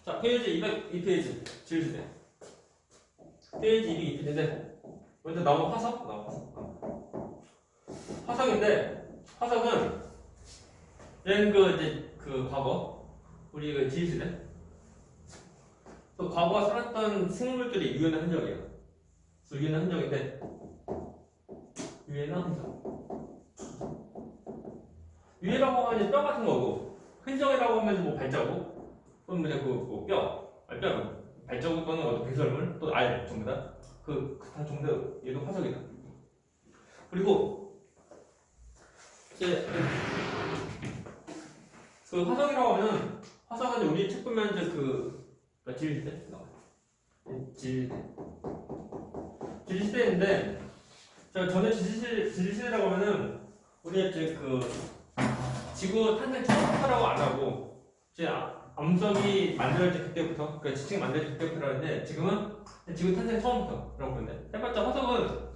자, 페이지 202페이지. 지우시대. 페이지 202페이지인데, 먼저 나온 화석? 나온 화석. 화석인데, 화석은, 얘는 이제 과거. 우리 지우시대. 또 과거가 살았던 생물들이 유해한 흔적이에요. 그래서 유해한 흔적인데, 유해한 흔적. 유해라고 하면 뼈 같은 거고, 흔적이라고 하면 뭐 발자국, 또는 뭐 뼈, 발자국 또는 어떤 배설물, 또 알, 전부 다. 다 전부 다 얘도 화석이다. 그리고, 이제, 화석이라고 하면, 화석은 우리 책 보면 이제 질시대? 질시대인데, 전에 질시대라고 하면은, 우리 이제 지구 탄생 처음부터라고 안 하고, 이제 암석이 만들어질 그때부터, 그러니까 지층이 만들어질 그때부터라고 하는데, 지금은 지구 탄생 처음부터라고 보는데, 해봤자 화석은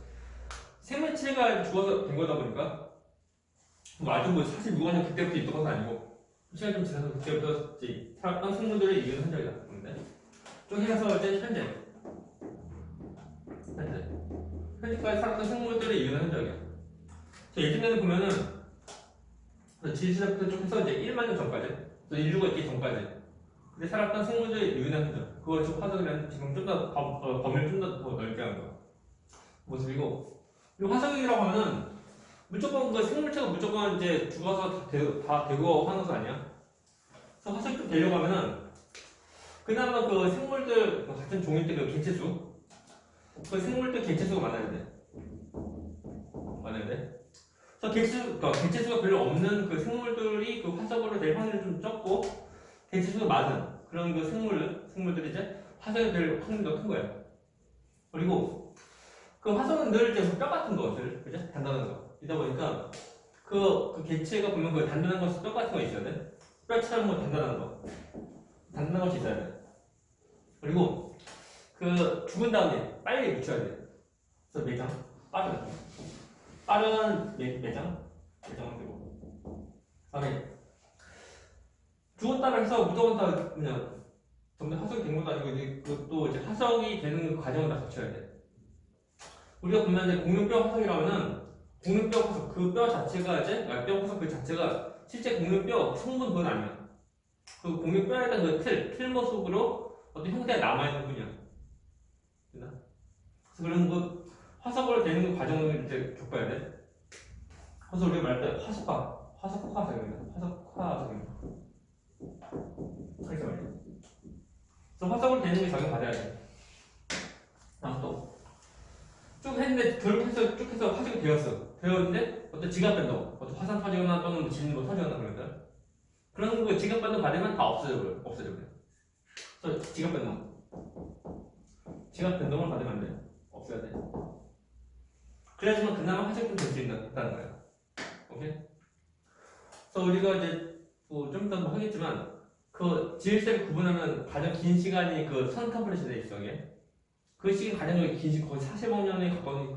생명체가 죽어서 된 거다 보니까, 아주 사실 무관한 그때부터 있던 것은 아니고, 시간 좀 지나서 그때부터 이제 살았던 생물들을 이기는 흔적이다. 그런데, 좀 해서 이제 현재까지 살았던 생물들을 이기는 흔적이야. 예전에는 보면은, 지지대부터 쭉 해서 이제 1만 년 전까지, 또 인류가 있기 전까지, 근데 살았던 생물들의 유인한 흔적. 그걸 지금 화석이라는 지금 좀 더 범위를 좀 더 넓게 한 거. 모습이고, 이 화석이라고 하면은, 무조건 생물체가 무조건 이제 죽어서 다 되고 하는 것은 아니야. 그래서 화석이 좀 되려고 하면은, 그나마 생물들, 같은 종일때 개체수, 생물들 개체수가 많아야 돼. 그래서 개체수가 별로 없는 생물들이 화석으로 될 확률이 좀 적고, 개체수가 많은 그런 생물들이 이제 화석이 될 확률이 더 큰 거예요. 그리고 화석은 늘 이제 뼈 같은 것을, 그죠? 단단한 거. 이다 보니까 개체가 보면 단단한 것이 뼈 같은 거 있어야 돼. 뼈처럼 단단한 것이 있어야 돼. 그리고 죽은 다음에 빨리 묻혀야 돼. 그래서 매장, 빠른 매장은 되고. 죽었다고 해서 무조건 다 그냥 전부 화석이 된 것도 아니고, 그것도 이제 화석이 되는 과정을 다 거쳐야 돼. 우리가 보면 이제 공룡뼈 화석이라면은, 공룡뼈 화석, 뼈 자체가 뼈 화석 그 자체가 실제 공룡뼈 성분 그건 아니야. 공룡뼈에 대한 틀 모습으로 어떤 형태가 남아있는 뿐이야. 됐나? 그래서 그런 화석으로 되는 과정을 이제 겪어야 돼. 그래서 우리가 말할 때 화석화 화석입니다. 이렇게 말이야. 그래서 화석으로 되는 게 적용받아야 돼. 쭉 했는데 결국 쭉 해서 화석이 되었는데 어떤 지각 변동, 어떤 화산 터지거나 또는 지진 터지거나 그러니까 그런 지각 변동 받으면 다 없어져 버려. 그래서 지각 변동을 받으면 안 돼. 없어야 돼. 그래야지만 그나마 화석이 좀 될 수 있다는 거야. 오케이? 그래서 우리가 이제 좀 이따 하겠지만 지질세를 구분하는 가장 긴 시간이 선탄불의 시대에 있어. 그 시기 가장 긴 시간, 거의 45년에 가까운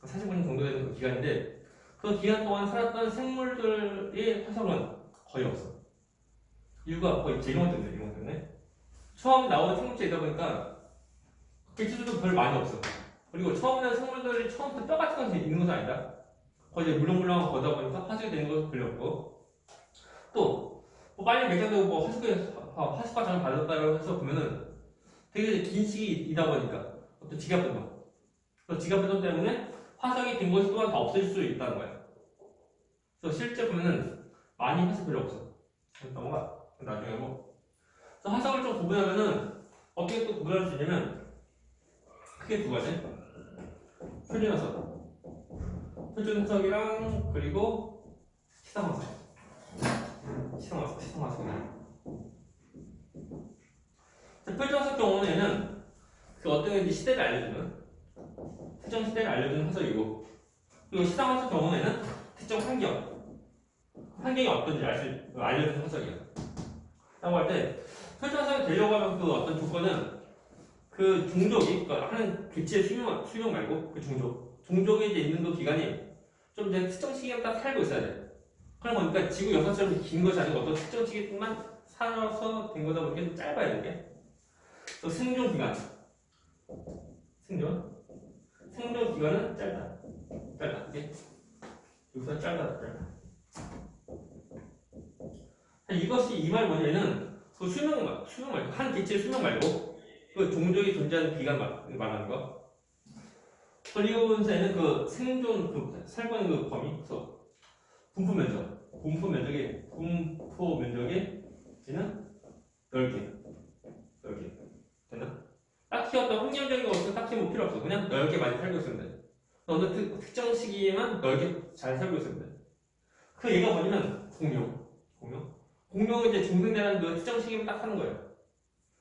45년 정도 되는 기간인데, 그 기간 동안 살았던 생물들의 화석은 거의 없어. 이유가 거의 이런 것 때문에. 처음 나온 생물체이다 보니까 개체수도 별 많이 없어. 그리고 처음 나온 생물들이 처음부터 뼈 같은 것이 있는 것은 아니다. 거의 물렁물렁한 거다 보니까 화석이 되는 것도 별로 없고, 또 빨리 매장되고 화석 과정을 받았다고 해서 보면은 되게 긴 시기이다 보니까 어떤 지각 변동. 지각 변동 때문에 화석이 된 것이 또한 다 없어질 수 있다는 거야. 그래서 실제 보면은 많이 화석 별로 없어. 넘어가. 나중에 그래서 화석을 좀 구분하면은 어떻게 또 구분할 수 있냐면 크게 두 가지. 표준화석이랑 그리고 시상화석. 표준화석 경우에는 어떤 시대를 알려주는 특정 시대를 알려주는 화석이고, 그리고 시상화석 경우에는 특정 환경이 어떤지 알려주는 화석이야. 라고 할 때 표준화석이 되려고 하면 어떤 조건은 종족이 하는 개체의 수명 말고 종족이 이제 있는 기간이 좀 이제 특정 시기에 딱 살고 있어야 돼. 그러니까 지구 역사처럼 긴 것이 아니고 어떤 특정 시기 동안 살아서 된 거다 보니까 좀 짧아야 되게. 또 생존 기간. 생존 기간은 짧다. 이게 여기서 짧다. 이것이 이 말 뭐냐면 그 수명 말고 한 개체의 수명 말고 그 종족이 존재하는 기간 말하는 거. 그리고 본사에는 그 생존 그 살고 있는 그 범위, 그래서 분포 면적이 얘는 넓게 됐나? 딱히 어떤 환경적인 것은 딱히 뭐 필요 없어. 그냥 넓게 많이 살고 있으면 돼. 어느 특정 시기에만 넓게 잘 살고 있으면 돼. 그 얘가 뭐냐면 공룡은 이제 중생대라는 그 특정 시기만 딱 하는 거예요.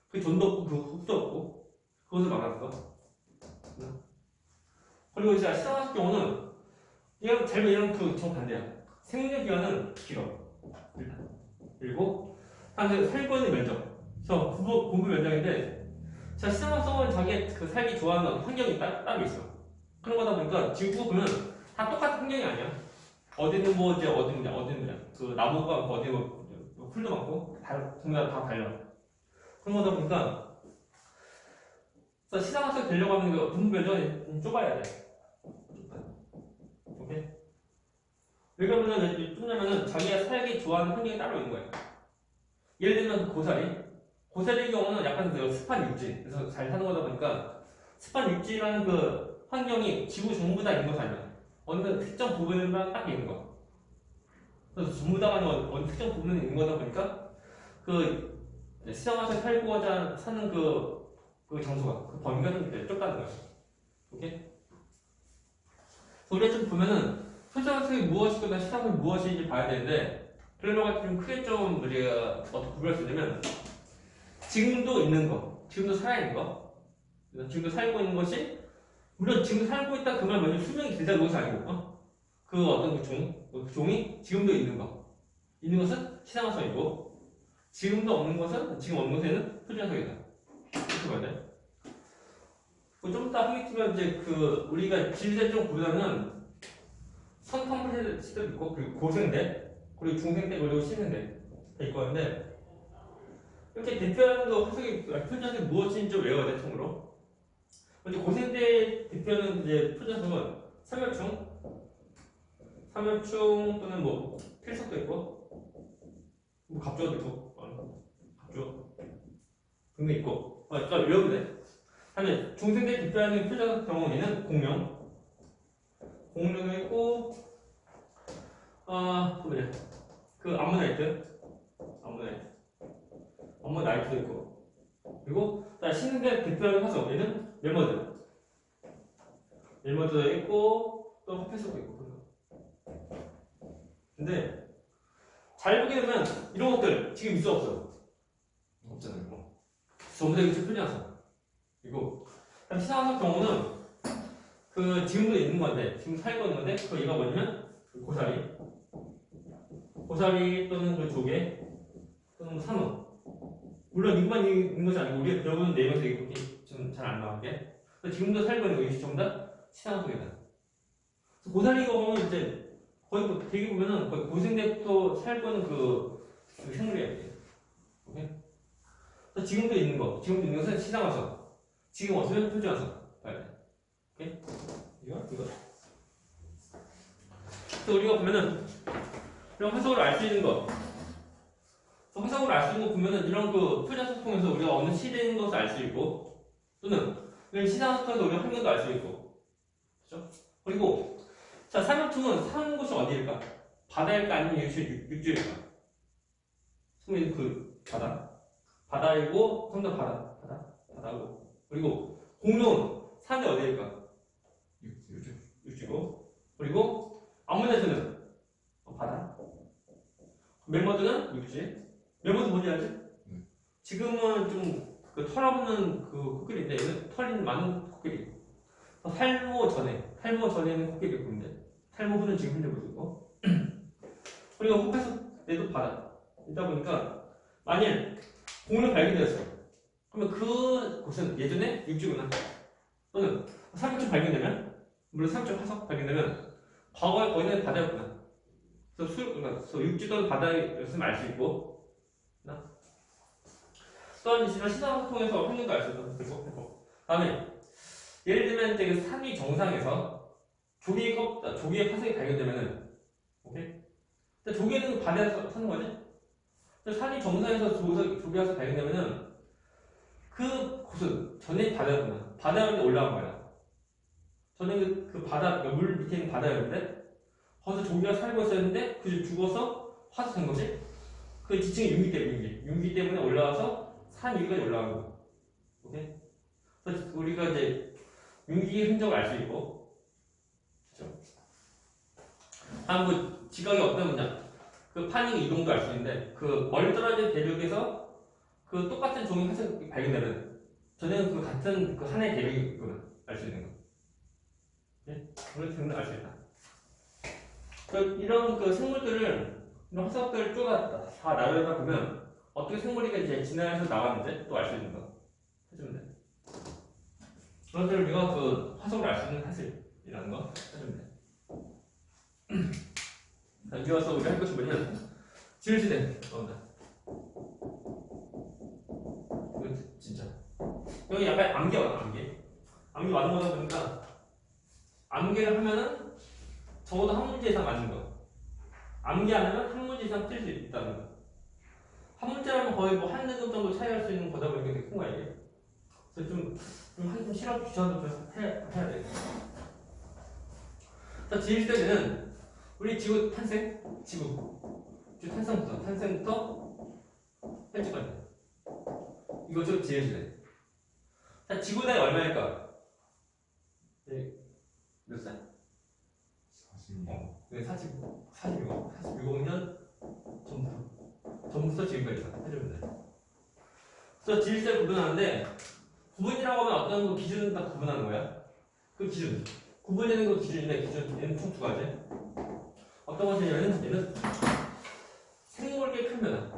그 존도 없고 그 흡도 없고 그것을 말하는 거. 그리고 이제 시장하실 경우는 얘가 잘 이런 그 정반대야. 생존 기간은 길어. 그리고 한 살고 있는 면적. 그래서 분포 면적인데, 자 시장학성은 자기 그 살기 좋아하는 환경이 따로 있어. 그런 거다 보니까 지구 보면 다 똑같은 환경이 아니야. 어디는 뭐 이제 어디는 그 나무가 많고 어디 뭐 풀도 많고 동네가 다 달라. 그런 거다 보니까 그래서 시장학생 되려고 하면 그 분포 면적이 좀 좁아야 돼. 오케이? 왜 그러냐면은 자기가 살기 좋아하는 환경이 따로 있는 거예요. 예를 들면 고사리의 경우는 약간 그 습한 육지, 그래서 잘 사는 거다 보니까 습한 육지라는 그 환경이 지구 전부 다 있는 것이 아니야. 어느 특정 부분에만 딱 있는 거. 그래서 전부 다가 어느 특정 부분에 있는 거다 보니까 그 시장에서 살고자 사는 그 장소가 그 범위가 좀 좁다는 거예요. 오케이? 우리가 좀 보면은 표준학생이 무엇이거나 시장이 무엇인지 봐야 되는데 그런 좀 크게 좀 우리가 어떻게 구별할 수 있냐면 지금도 있는 거, 지금도 살아있는 거, 지금도 살고 있는 것이 물론 지금 살고 있다 그 말 뭐냐면 수명이 길다는 것이 아니고 그 어떤 그 종이 지금도 있는 거, 있는 것은 시장학생이고 지금도 없는 것은 지금 없는 것에는 표준학생이다. 이렇게 봐야 돼. 좀 이따 하겠지만 이제 그 우리가 질세 좀 보자면 선탐을 시도 있고 그리고 고생대 그리고 중생대 그리고 신생대 될 거는데 이렇게 대표하는 거 표준학생 무엇인지 좀 외워야 돼 총으로. 근데 고생대 대표하는 이제 표준학생은 삼멸충 또는 뭐 필석도 있고 뭐 갑조도 있고 갑조 등등 있고 일단 외우면 돼. 다음에 중생대 대표하는 표준학생 경우에는 공룡도 있고 또 뭐냐 그 암모나이트도 있고 그리고 신생대 대표하는 화석 얘는 멜머드도 있고 또 호페스도 있고. 근데 잘 보게 되면 이런 것들 지금 있어 없어? 없잖아요. 전부 다 이게 표준학생. 그리고 시장학생 경우는 그 지금도 있는 건데 지금 살고 있는 건데 그 얘가 뭐냐면 그 고사리 또는 그 조개 또는 산호. 물론 이것만 있는 것이 아니고 우리가 배우는 내용에서 이렇게 좀 잘 안 나오게. 지금도 살고 있는 거 이것이 전부 다 시장학생이다. 고사리가 보면 이제 거의 뭐 되게 보면은 거의 고생대부터 살고 있는 그 생물이야. 오케이? 지금도 있는 것은 시장학생. 지금 없으면 표준학생. 봐야 돼. 오케이? 이거. 그래서 우리가 보면은 이런 해석을 알 수 있는 것. 해석을 알 수 있는 거 보면은 이런 그 표준학생 통해서 우리가 어느 시대인 것을 알 수 있고 또는 이런 시장학생 통해서 우리가 환경도 알 수 있고. 그렇죠? 그리고 자 삼엽충은 사는 곳이 어디일까? 바다일까 아니면 육지일까? 승민 그 바다이고 성도 바다고. 그리고 공룡은 사는 데 어디일까? 육지고. 그리고 아모나이트는 바다. 멜머드는 육지. 멜머드 뭔지 알지? 지금은 좀 그 털 없는 그 코끼리인데 얘는 털이 많은 코끼리. 탈모 전에는 코끼리 보는데 탈모 후는 지금 흔들고 있고. 그리고 호패스 얘도 바다. 있다 보니까 만일 공룡 발견되었어. 그러면 그 곳은 예전에 육지구나. 또는 삼엽충 발견되면 물론 삼엽충 화석 발견되면 과거에 거기는 바다였구나. 그래서 육지 또는 바다였으면 알 수 있고. 또한 이런 시상을 통해서 확률도 알 수 있고. 다음에 예를 들면 이제 그 산위 정상에서 조기의 화석이 발견되면은, 오케이? 근데 조기는 바다에서 사는 거지? 근데 산위 정상에서 조기 화석이 발견되면은 그 곳은 전에 바다였구나. 바다에 올라간 거야. 저는 그 바다, 그러니까 물 밑에 있는 바다였는데 거기서 조기가 살고 있었는데 그 죽어서 화석 된 것이 그 지층의 융기 때문에 올라와서 산 위까지 올라간 거. 오케이? 그래서 우리가 이제 융기의 흔적을 알 수 있고, 그렇죠? 다음 뭐 지각이 어떤 거냐? 그 파닝 이동도 알 수 있는데 그 멀리 떨어진 대륙에서 그 똑같은 종이 화석이 발견되면 저는 그 같은 그 하나의 대륙이구나 알 수 있는 거. 그런 질문을 알 수 있다. 이런 그 생물들을, 이런 화석들을 쭉 다 나열하다 보면 어떻게 생물이 이제 진화해서 나왔는지 또 알 수 있는 거 해주면 돼. 그것들 우리가 그 화석을 알 수 있는 사실이라는 거 해주면 돼. 자, 이어서 우리가 할 것이 뭐냐면 질시대 나온다. 이거 진짜 여기 약간 암기 맞는 거다 보니까 암기를 하면은 적어도 한 문제 이상 맞는 거. 암기 안 하면 한 문제 이상 틀 수 있다는 거. 한 문제라면 거의 뭐 한 등급 정도 차이할 수 있는 거다 보니까 되게 큰 거야, 이게. 그래서 좀 실험 주셔도 좀 해야 돼. 자, 지질세대는 우리 지구 탄생? 지구 탄생부터 현재까지. 이거 좀 지질세대. 자, 지구 나이 얼마일까? 네. 몇 살? 46년 전부터 지금까지 해주면 돼. 그래서 지질세를 구분하는데, 구분이라고 하면 어떤 거 기준을 다 구분하는 거야? 그 기준. 구분되는 거 기준인데, 얘는 총 두 가지. 어떤 것이냐면, 얘는 생물계의 큰 변화.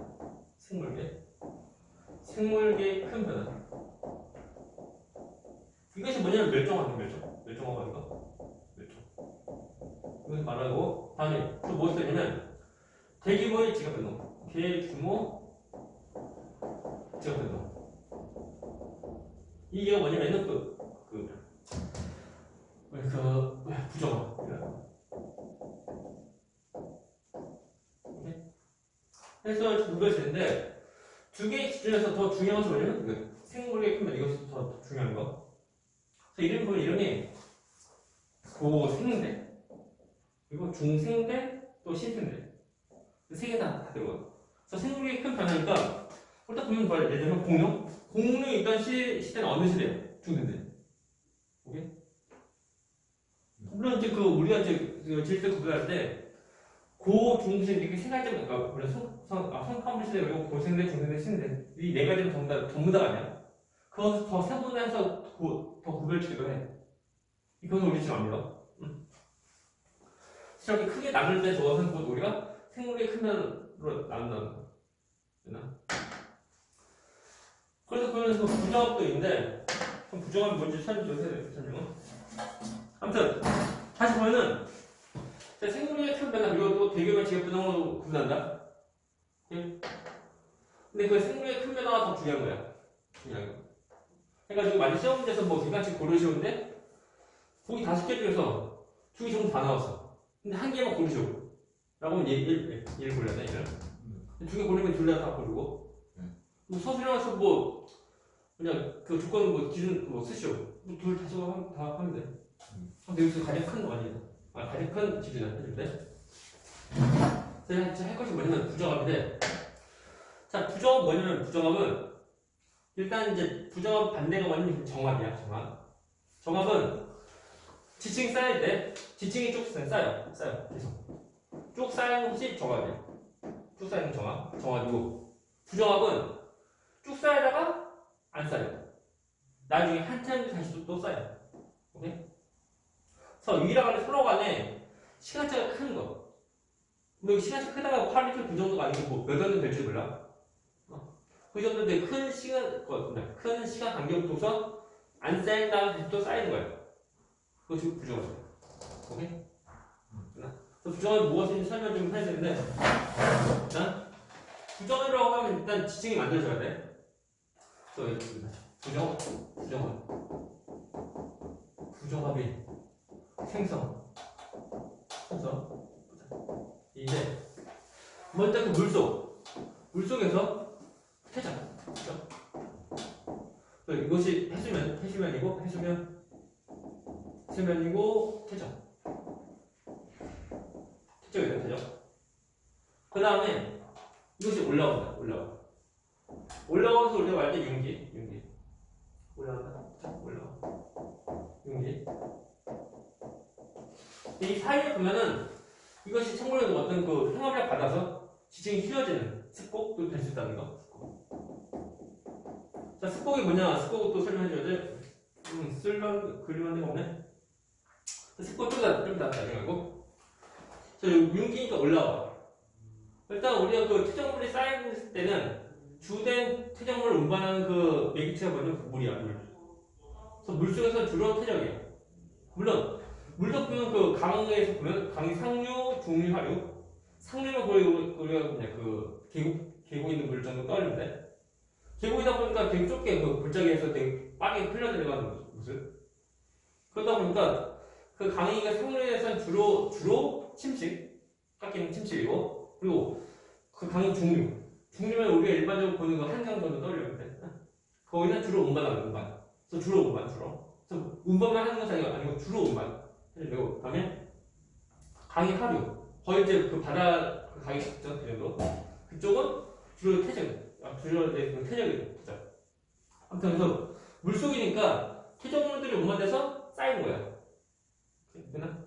생물계의 큰 변화. 이것이 뭐냐면 멸종화가 이거. 이것을 말하고, 다음에 또 무엇을 쓰냐면 대규모의 지각 변동. 대규모 지각 변동. 이게 뭐냐면 부정화. 그래서 이것이 있는데 두 개의 기준에서 더 중요한 것이 뭐냐면 생물의 크면 이것이 더 중요한 거. 그래서 이름 보면 이름이 고생대 그리고 중생대 또 신생대 세 개 다 들어가. 그래서 생물의 큰 변화니까 일단 보면 뭐야? 예를 들면 공룡이 있던 시대는 어느 시대예요? 중생대. 오케이? 물론 이제 우리가 이제 질서 구분할 때 중생 이렇게 세 가지 그러니까 원래 성카운트 시대 그리고 고생대, 중생대, 신생대 이 네 가지는 전부 다 아니야. 그것을 더 세분화해서 더 구별지기도 해. 이것은 우리 지금 안 믿어. 이렇게 크게 나눌 때 저것은 곧 우리가 생물의 크면으로 나눈다는 거. 됐나? 그래서 그러면 부정합도 있는데 그럼 부정합이 뭔지 설명은? 아무튼 다시 보면은 생물의 큰 변화 그리고 또 대규모 지각 변동으로 구분한다. 근데 그 생물의 큰 변화가 더 중요한 거야. 그러니까 지금 많이 시험 문제에서 뭐 객관식 고르시오인데 보기 5개 중에서 2개 정도 다 나왔어. 근데 한 개만 고르시오. 라고 하면 얘를 골라야 돼, 얘를. 2개 고르면 둘 다 고르고. 서술형에서 뭐 그냥 그 조건 뭐 기준 뭐 쓰시오. 둘 다 쓰고 다 하면 돼. 근데 여기서 가장 큰 거 아니야? 가장 큰 기준이야, 해줄때. 제가 할 것이 뭐냐면 부정합인데, 자, 부정합은 일단 이제 부정합 반대가 뭐냐면 정합이야, 정합은 지층이 쌓일 때, 지층이 쭉 쌓여. 계속. 쭉 쌓이는 것이 정합이야. 쭉 쌓이는 정합이고, 부정합은 쭉 쌓이다가 안 쌓여. 나중에 한참 다시 또 쌓여. 오케이? 그래서 위랑 아래 서로 간에 시간차가 큰 거. 근데 시간차 크다가 하루 이틀 그 정도가 아니고 뭐 몇 년 될지 몰라. 그 정도 돼 큰 시간 간격을 둬서 안 쌓인 다음에 또 쌓이는 거예요. 그것이 부정합이야. 오케이? 그래서 부정합이 무엇인지 설명 좀 해야 되는데, 일단 부정이라고 하면 일단 지층이 만들어져야 돼. 또 여기 부정합이 생성. 이제 먼저 그 물속에서 퇴적. 그렇죠? 이것이 해수면이고 해수면이고 퇴적. 퇴적이죠, 퇴적. 그 다음에 이것이 올라가서 올라갈 때 융기. 올라가. 융기. 이 사이에 보면은 이것이 천물에서 어떤 그 횡압력 받아서 지층이 휘어지는 습곡도 될 수 있다는 거. 자, 습곡이 뭐냐? 습곡을 또 설명해줘야 돼. 그림한 데가 없네. 습곡 좀 나중에고. 자, 융기니까 올라와. 일단 우리가 그 퇴적물이 쌓였을 때는 주된 퇴적물을 운반하는 그 매개체가 뭐냐면 물이야, 물. 그래서 물속에서 주로 퇴적이야. 물론 물도 보면 그 강에서 보면 강의 상류, 중류, 하류. 상류는 거의 우리가 그냥 그 계곡 있는 물 정도 떠있는데 계곡이다 보니까 되게 좁게 그 물자리에서 되게 빠르게 흘러내려가는 모습. 그러다 보니까 그 강의가 상류에서는 주로 깎이는 침식이고 그리고 그 강의 중류면 우리가 일반적으로 보는 그 한강 정도 떠올리는데 거기는 주로 운반. 그래서 주로. 그래서 운반만 하는 것이 아니고 주로 운반. 그리고 그다음에 강의 하류 거의 이제 그 바다 그 강의 있죠 그 정도 그쪽은 주로 퇴적이죠. 아무튼 그래서 물속이니까 퇴적물들이 운반돼서 쌓인 거야. 그나?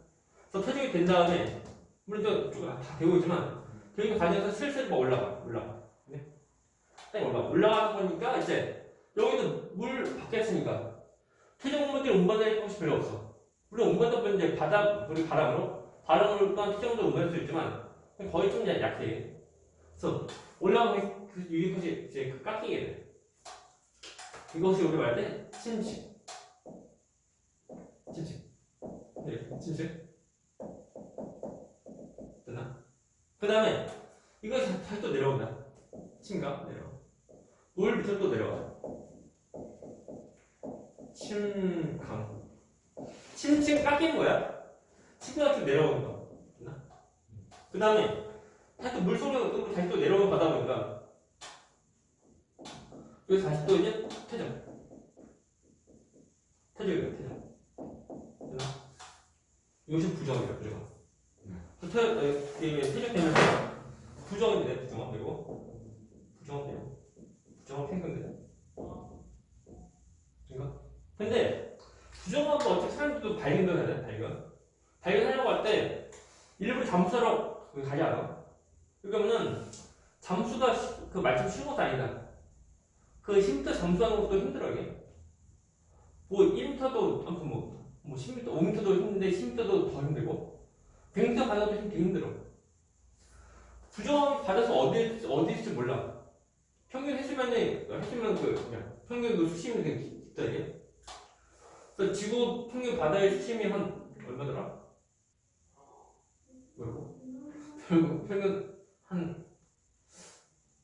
그래서 퇴적이 된 다음에 물론 다 되고 있지만 여기 가면서 슬슬 막 올라가. 네? 올라가는 거니까 이제 여기는 물 밖에 있으니까 퇴적물들이 운반될 것이 별로 없어. 물론 운반다 보면 이제 바람으로 또한 퇴적물도 운반할 수 있지만 거의 좀 약해. 그래서 올라가면 이것이 이제 그 깎이게 돼. 이것이 우리 말할 때 침식. 네, 침식. 됐나? 그 다음에 이것이 다시 또 내려온다. 침각 내려와. 물 밑으로 또 내려와. 침층 깎이는 거야. 침구가 좀 내려오는 거야. 그 다음에 다시 또 물속으로 끄고 다시 또 내려오는 바다 보니까 여기서 다시 또 이제 퇴적이야. 이것이 부정이야. 퇴적되면서 부정이 돼. 부정되고 부정은 팽근데. 그러니까 근데 부정하고 어차피 사람들도 발견을 해야 돼. 발견하려고 할 때 일부러 잠수하러 가지 않아. 그러면은 잠수가 그 말처럼 쉬운 것도 아니다. 그 10m 잠수하는 것도 힘들어 이게. 뭐 1m도 아무튼 뭐 10m, 5m도 힘든데 10m도 더 힘들고 100m 받아도 되게 힘들어. 부정함이 받아서 어디 있을지 몰라. 평균 해수면 그냥 평균 그 수심이 되게 깊다 이게. 그래서 지구 평균 바다의 수심이 한 얼마더라? 뭐라고? 평균 한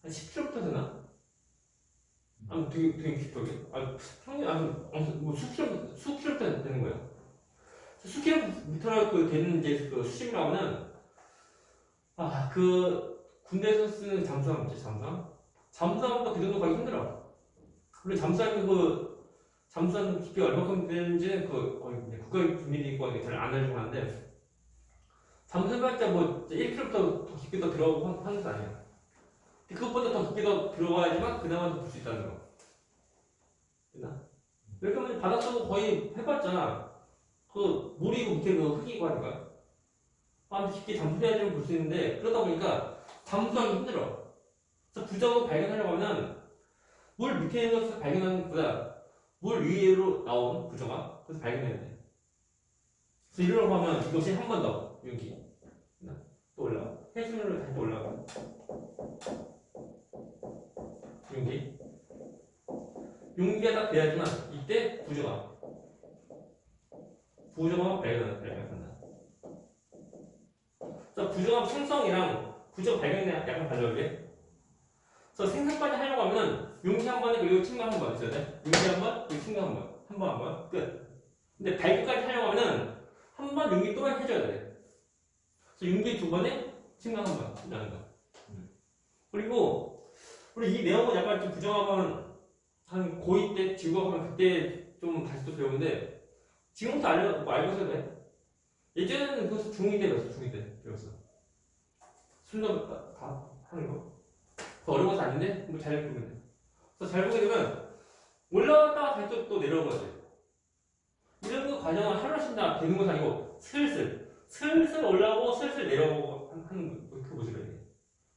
10km 되나? 되게 깊어 이게. 평균 뭐 수킬로미터 되는 거야. 수킬로미터가 되는 이제 그 수심이라고는 그 군대에서 쓰는 잠수함 있지 잠수함도 그 정도 가기 힘들어. 물론 잠수함 깊이가 얼마큼 되는지는 국가의 비밀이고 잘 안 알려주고 하는데 잠수해봤자 뭐 1km 더 깊게 더 들어가고 하는 거 아니야. 그것보다 더 깊게 더 들어가야지만 그나마 더 볼 수 있다는 거. 됐나? 이렇게 하면 바닷속은 거의 해봤자 그 물이고 밑에 그 흙이고 하는 거야. 깊게 잠수해야지만 볼 수 있는데 그러다 보니까 잠수하기 힘들어. 그래서 부정을 발견하려고 하면 물 밑에 있는 것을 발견하는 것보다 물 위로 나온 부정화 그래서 발견해야 돼. 그래서 이러려고 하면 이것이 한 번 더 여기 또 올라가. 해수면으로 다시 또 올라가. 용기가 딱 돼야지만 이때 부정화 발견한다. 그래서 부정화 생성이랑 부정 발견이 약간 달라요. 그래서 생성까지 하려고 하면 용기 한 번에 그리고 측면 한 번 있어야 돼. 용기 한 번, 그리고 측면 한 번. 한 번 한 번. 끝. 근데 발끝까지 하려면은 한 번 용기 또 해줘야 돼. 그래서 용기 두 번에 측면 한 번. 이라는 거. 그리고 우리 이 내용은 약간 좀 부정하면 한 고2 때 지우고 하면 그때 좀 다시 또 배우는데 지금부터 알고 있어도 돼. 예전에는 그것도 중2 때 배웠어. 중2 때 배웠어. 순서 다 하는 거. 더 어려운 것은 아닌데 뭐 잘 보면 돼. 그래서 잘 보게 되면 올라갔다가 다시 또 내려온 거지. 이런 거 과정을 하루 쉰다 되는 것이 아니고 슬슬 올라오고 슬슬 내려오고 하는 거. 그 모습이야.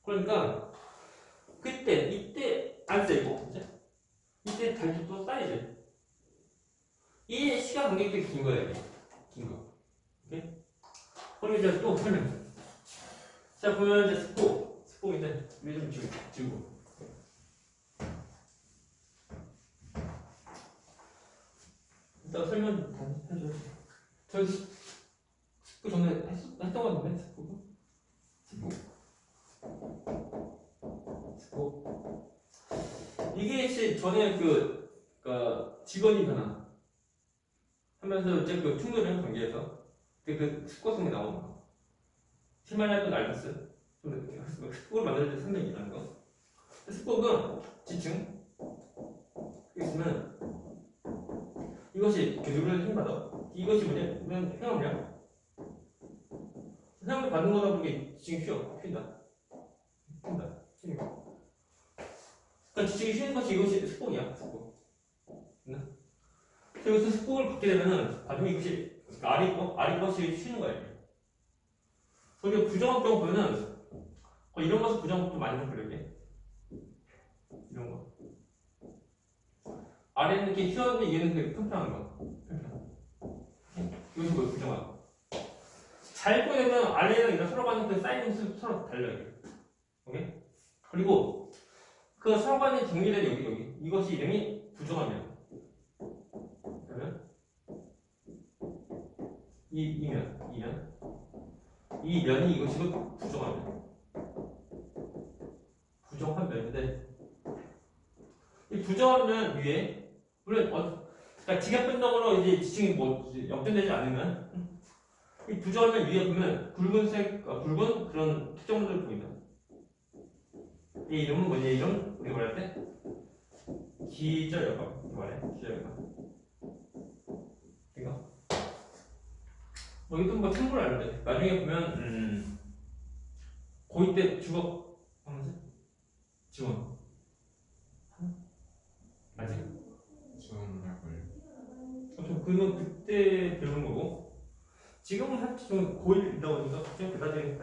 그러니까 그때 이때 안 쌓이고 이때 다시 또 쌓이지. 이 시간 간격이 되게 긴 거야. 이게. 긴 거. 오케이? 그럼 이제 또 설명. 자 보면 이제 스포인데 위에 좀 지우고. 일단 설명 다 해줘. 저 스포 전에 했던 거 같은데 스포. 이게 전에 직원이 변화 하면서 이제 그 충돌이랑 관계에서 그 스포성이 나오는 거. 히말라야 알겠어? 스포를 만들 때 선명이라는 거. 스포는 지층. 있으면 이것이 누르는 힘받아. 이것이 뭐냐면 회음량. 회음을 받는 거다 보니 지층이 휜다. 그러니까 지층이 휘는 것이 이것이 스포이야. 스포. 그래서 스포를 받게 되면은 나중에 이것이 아래 것이 휘는 거예요. 그리고 부정합 경우 보면은 이런 것은 부정합도 많이 보려게. 이런 거. 아래는 이렇게 휘었는데 얘는 되게 평평한 거. 이것이 뭐예요? 부정합. 잘 보게 되면 아래는 이런 서로 간의 그 사이즈는 서로 달라요. 오케이? 그리고 그 서로 간의 정리된 여기 이것이 이름이 부정하면. 그러면 이 면이 이것이고 부정하면. 부정한 면인데 이 부정한 면 위에 물론 그러니까 직역변동으로 이제 지층이 역전되지 않으면 이 부정한 면 위에 보면 붉은 그런 특정물을 보인다. 이 이름은 뭐냐? 이름 우리 말할 때 기저역학 말해. 기저역학. 이거 이것도 참고로 알는데 나중에 보면 고2 때 주거 하면서 지원 아직 지원할 걸. 그건 그때 배우는 거고 지금은 사실 좀 고1이다 보니까 좀 그다지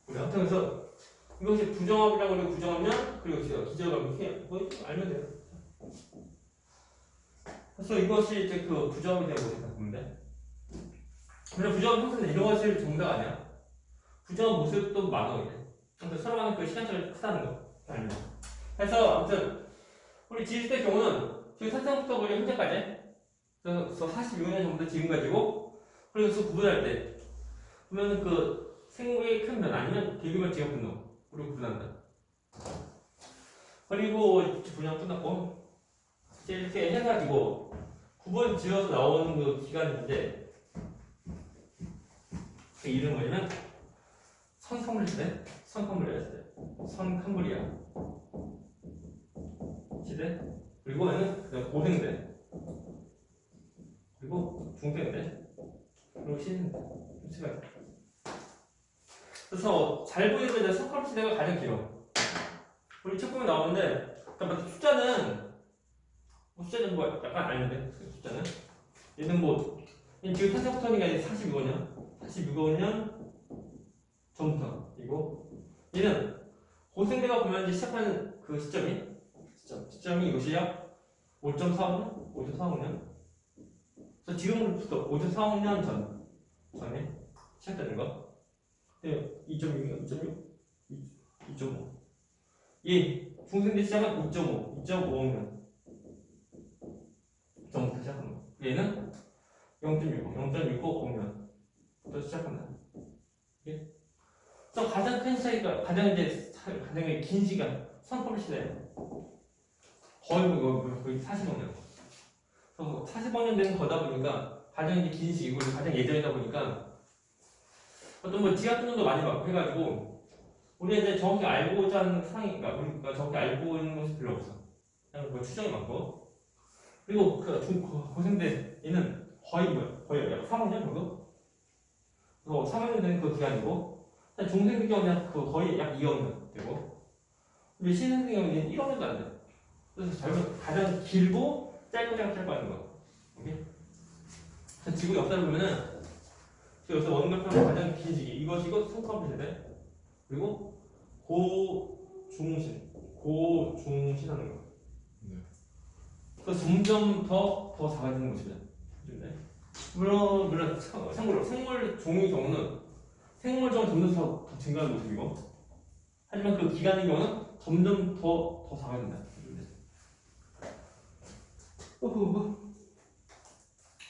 우리 하여튼 그래서 이것이 부정합이라고 그러고 부정하면 그리고 기저역학이 알면 돼요. 그래서 이것이 이제 그 부정합이 되는 것을 보면 돼. 근데 부정합 형태는 이런 것이 정답 아니야. 부정합 모습도 많아 이제. 아무튼 서로 간의 그 시간차가 크다는 거 알면. 그래서 아무튼 우리 지지대 경우는 지금 산성부터 우리 현재까지 그래서 46년 전부터 지금까지고 그래서 구분할 때 보면 그 생물의 큰 변화 아니면 대규모 지역 분노 우리 구분한다. 그리고 분양 끝났고 이제 이렇게 해가지고 구분 지어서 나오는 그 기간인데 그 이름 뭐냐면 선컴블리시대 선컴블리아 선컴블리아 시대 그리고 얘는 고생대 그리고 중생대 그리고 신생대 시간. 그래서 잘 보이면 이제 선컴 시대가 가장 길어. 우리 책 보면 나오는데 그러니까 숫자는 뭐 약간 아닌데 숫자는 얘는 지금 탄생부터니까 이제 46년 전부터 이고 얘는 고생대가 보면 이제 시작하는 그 시점이 이것이야 5.45년 그래서 지금부터 5.45년 전에 시작되는 거. 네, 2.5 이 중생대 시작은 2.5년 전부터 시작하는 거. 얘는 0.65년부터 시작한다. 예? 그래서 가장 큰 차이가 가장 긴 시간 선컴 시대 거의 거의 40억 년. 그래서 40억 년 된 거다 보니까 가장 이제 긴 시기고 가장 예전이다 보니까 어떤 뭐 지각분도 많이 받고 해가지고 우리가 이제 정확히 알고자 하는 상황이니까 우리가 정확히 알고 있는 것이 별로 없어. 그냥 그 추정이 많고 그리고 그 고생대 얘는 거의 거의 약 3억 년 정도? 그래서 3억 년 되는 그 기간이고 중생 같은 경우는 그 거의 약 2억 년 되고 우리 신생 같은 경우는 1억 년도 안 돼. 그래서 가장 길고 짧고 하는 거. 오케이? 지구 역사를 보면은 여기서 원각형의 가장 긴 시기 이것이고 성과물 세대 그리고 고중신 하는 거. 네. 그래서 점점 더 작아지는 것입니다. 물론 생물 종의 경우는 생물 종은 점점 더 증가하는 모습이고 하지만 그 기간의 경우는 점점 더 작아진다.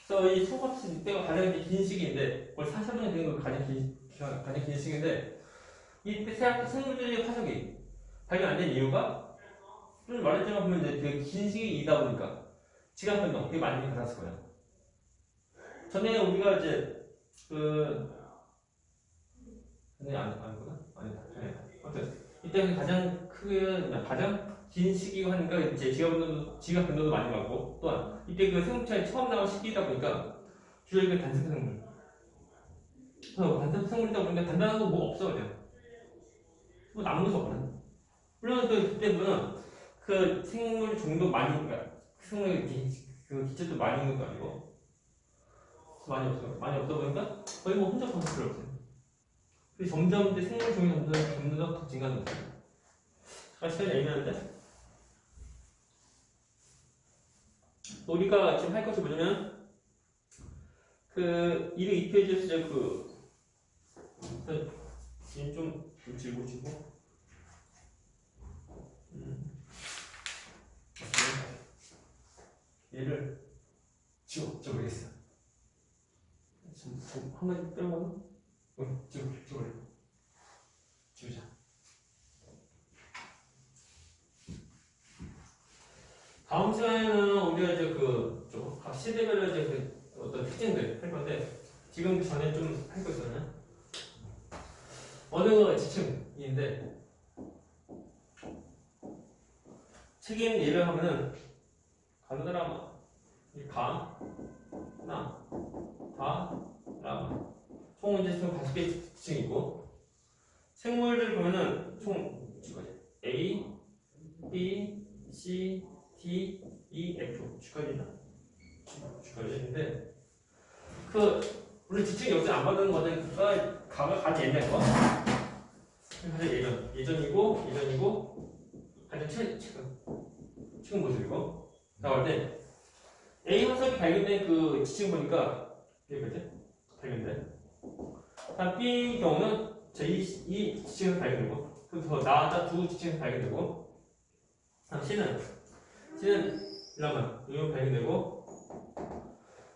그래서 이 초밥시 때가 가장 긴 시기인데 거의 40년이 되는 거 가장 긴 시기인데 이때 생물들의 화석이 발견 안 된 이유가 좀 말했지만 보면 이제 되게 긴 시기이다 보니까 지각 변동 되게 많이 받았을 거예요. 전에 우리가 이제 전에 아니구나 아니다 전에 아무튼 이때 가장 긴 시기가 하니까 이제 지각 변동도 많이 받고 또한 이때 그 생물체에 처음 나온 시기이다 보니까 주로 그 단세포 생물. 단세포 생물이다 보니까 단단한 거 뭐 없어 그냥. 뭐 남은 것이 없거든. 물론 그때 보면 그 생물 종도 많이 그러니까 생물의 그 기체도 많이 있는 것도 아니고 많이 없다 보니까 거의 뭐 혼잡한 거 필요 없어요. 그래서 점점 이제 생물 종이 점점 더 증가하는 거예요. 시간이 애매한데. 우리가 지금 할 것이 뭐냐면 그 202페이지에서 이제 좀 지고 얘를 지워버리겠어. 지금 한 가지 빼먹어? 지우자. 다음 시간에는 우리가 이제 각 시대별로 이제 어떤 특징들 할 건데 지금 전에 좀 할 거 있잖아요. 어느 지층인데 책임 예를 하면은 간드라마, 다라마 총 이제 총 5개 지층이 있고 생물들 보면은 총 A, B, C, D, E, F 주까지나 주까지인데 우리 지층 역시 안 받는 거는 가장 옛날 거 가장 예전이고 가장 최근 모습이고 나올 때 A 화석이 발견된 그 지층 보니까 이게 뭐지? 발견돼. 다음 B 경우는 이 지층에서 발견되고 더 나아다 두 지층에서 발견되고 다음 C는 이러면 발견되고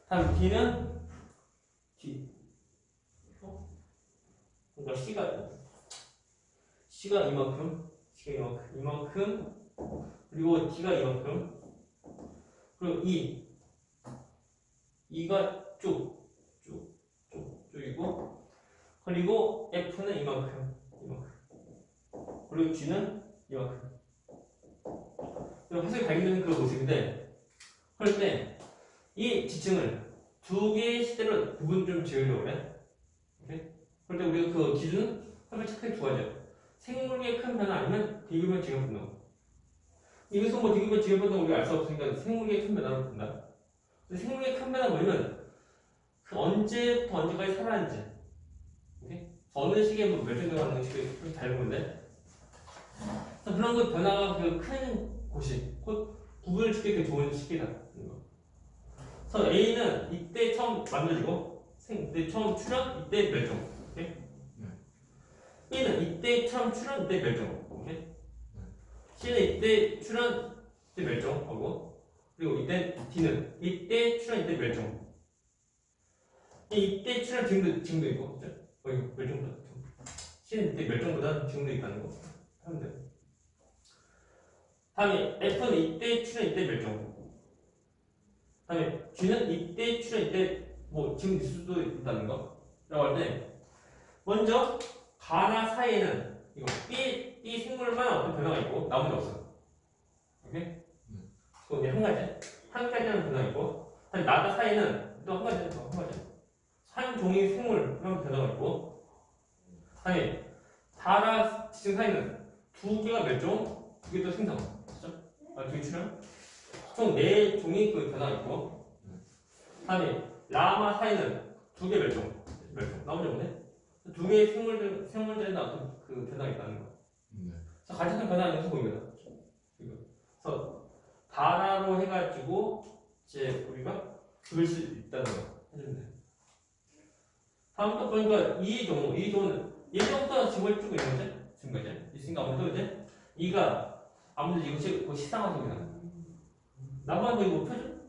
다음 D는 그러니까 C가 이만큼 그리고 D가 이만큼 그리고 E가 쭉이고 그리고 F는 이만큼 그리고 G는 이만큼 화석이 발견되는 그 모습인데 그럴 때 이 지층을 두 개의 시대로 구분 좀 지으려고 그래. 오케이? 그럴 때 우리가 그 기준은 한번 체크해 두 가지야. 생물의 큰 변화 아니면 비급여 지각 변동. 이것은 뭐 비급여 지각 변동 우리가 알 수 없으니까 생물의 큰 변화로 본다. 생물의 큰 변화 뭐냐면 그 언제부터 언제까지 살아난지. 오케이? 어느 시기에 뭐 몇 정도 가는 시기에 좀 다른 건데. 그런 그 변화가 그 큰 곳이 곧 구분을 짓기 좋은 시기다. 그래서 A는 이때 처음 만들어지고 이때 처음 출현, 이때 멸종. 오케이? B는 이때 처음 출현, 이때 멸종. 오케이? C는 이때 출현, 이때 멸종하고 그리고 이때 D는 이때 출현, 이때 멸종. 이때 출현 지금도 있고 멸종보다 좀. C는 이때 멸종보다 지금도 있다는 거 하면 돼요. 다음에 F는 이때 출현 이때 멸종. 다음에 G는 이때 출현 이때 뭐 지금 있을 수도 있다는 거. 라고 할 때 먼저 가나 사이에는 이거 B 생물만 어떤 변화가 있고 나머지 없어. 오케이? 그거 한 가지. 한 가지는 변화가 있고 다음에 나다 사이에는 또 한 가지 더 한 가지. 한 종의 생물만 변화가 있고 다음에 다라 지층 사이는 두 개가 멸종, 두 개 또 생성. 그죠? 두 개 출현. 총 네 종의 그 변화가 있고 다음에 라마 사이는 두 개 멸종. 나머지 없네? 두 개의 생물들에 나왔던 그 변화가 있다는 거. 네. 그래서 가장 큰 변화가 있는 소금입니다. 그래서 다라로 해가지고 이제 우리가 그릴 수 있다는 거 해주면 돼. 다음 또 보니까 이 종은 예전부터 지금을 쭉 있는 거지? 지금까지. 있으니까 아무래도 이제 이가 아무래도 이것이 그 시상화입니다. 나무한테 이거 표준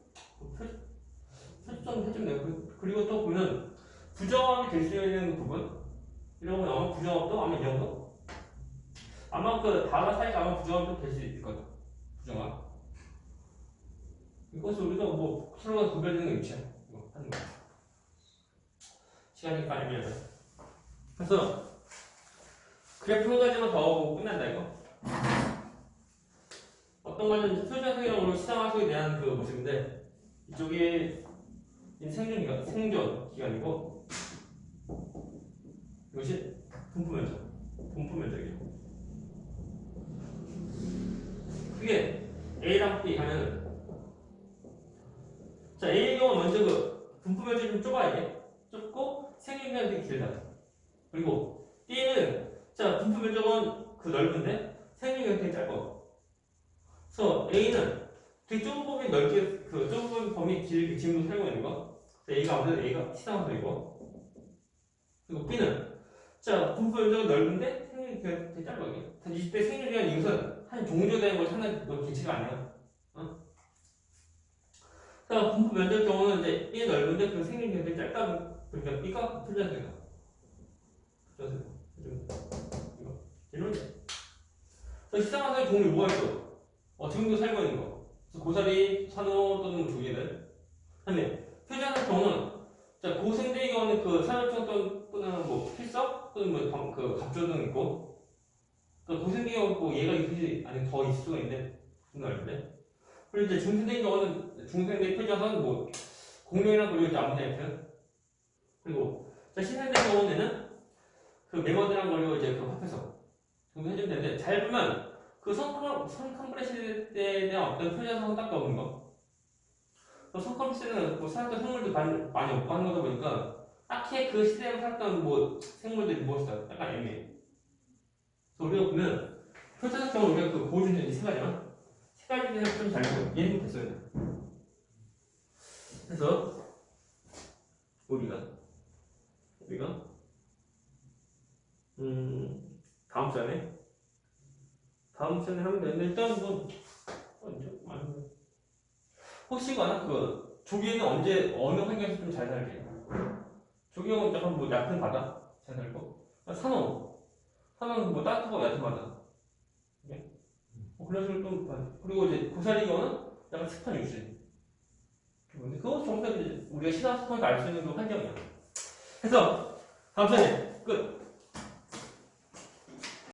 해주면 돼요. 그리고 또 보면 부정합이 될 수 있는 부분 이런 건 아마 부정합도 아마 이 정도 아마 그 다라 사이가 아마 부정합도 될 수 있을 거다. 부정합 이것을 우리가 뭐 서로가 구별되는 위치야 이거 하는 거 시간이 깔리면 그래서 그래프 한 가지만 더 하고 끝난다 이거 어떤 거는 표준화석이랑 시상화석에 대한 그 모습인데 이쪽이 생존 기간이고 이것이 분포 면적이에요. 그게 A랑 B 하면은 자 A의 경우 먼저 그 분포 면적이 좀 좁아야 돼. 좁고 생존 기간이 되게 길다. 그리고 B는 자 분포 면적은 그 넓은데 생존 기간이 되게 짧아. 그래서 A는 되게 좁은 범위 넓게 그 좁은 범위 길게 지금도 살고 있는 거. A가 아무래도 A가 시상화석이고 그리고 B는 자, 분포 면적은 넓은데 생존 기간이 되게 짧아. 한 20대 생존 기간 이것은 한 종조되는 걸 찾는 그 개체가 아니야. 자, 분포 면적 경우는 이제 B 넓은데 그 생존 기간이 되게 짧다. 그러니까 B가 풀려서요. 이거 이런데. 그래서 시상화석의 종류 뭐가 있어? 지금도 살고 있는 거. 그래서 고사리, 산호 또는 조개들. 그다음에 표준화석 경우는 자, 고생대의 경우는 그 산업청 또는 뭐 필석 또는 뭐 그 갑조 등 있고 또 고생대의 경우 뭐 얘가 있지 아니 더 있을 수가 있는데 무슨 말인데 그리고 이제 중생대의 경우는 중생대 표준화석은 뭐 공룡이랑 그리고 이제 아무데나 그리고 자 신생대의 경우에는 그 멤버들랑 그리고 이제 그 합해서 정도 해주면 되는데 잘 보면 그 선컴프레 시대에 대한 어떤 표준화석은 딱 없는 거. 성컴 시대는 뭐 살았던 생물도 많이 없고 하는 거다 보니까 딱히 그 시대에 살았던 뭐 생물들이 무엇이다 약간 애매해. 그래서 우리가 보면 표준화석 경우 우리가 그 보여준 이 세 가지만 세 가지 중에서 좀 잘 보고 얘는 됐어요. 그래서 우리가 다음 시간에 하면 되는데 일단 뭐 언제 많이 혹시나 그 조기에는 언제 어느 환경에서 좀 잘 살게? 조기형은 약간 뭐 얕은 바다 잘 살고 산호는 뭐 따뜻하고 얕은 바다. 예? 그런 식으로 좀 그리고 이제 고사리 경우는 약간 습한 육지. 근데 그거 전부 다 이제 우리가 신화스톤을 알 수 있는 그 환경이야. 그래서 다음 시간에 끝.